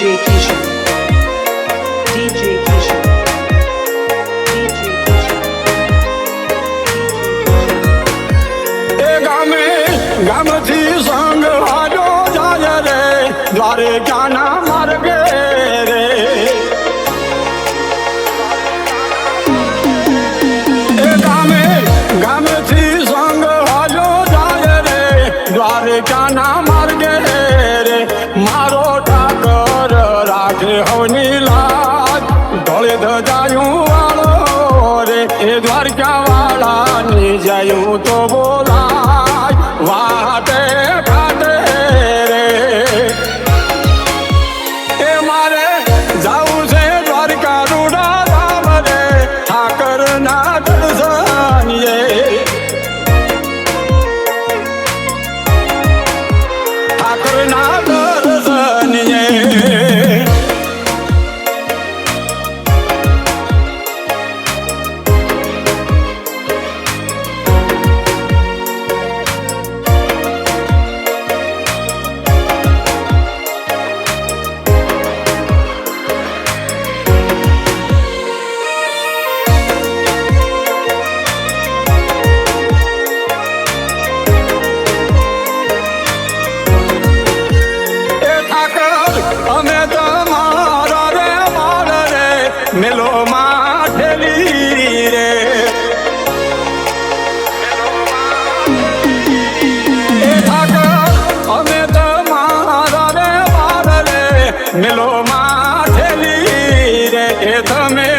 DJ Kishan. DJ Kishan. DJ Kishan. એ ગામે ગામથી સંગ હાજો જાય રે દ્વારકાના માર્ગે રે એ ગામે ગામથી સંગ હાજો જાય રે દ્વારકાના માર્ગે રે મારો ઠાકર રાખે હવની લાજ ઢોળે ધજાયું વાળો રે એ દ્વારકા વાળાની જાયું તો બોલાય વાટે ઘાટે રે એ મારે જાવું છે દ્વારકા રૂડા રામ રે ઠાકર ના દર્શનીએ ઠાકર ના દર્શનીએ અમે તમારા રે માર રે મેલો માઠેલી રે એ ઠાકર અમે તમારા રે માર રે મેલો માઠેલી રે એ તમે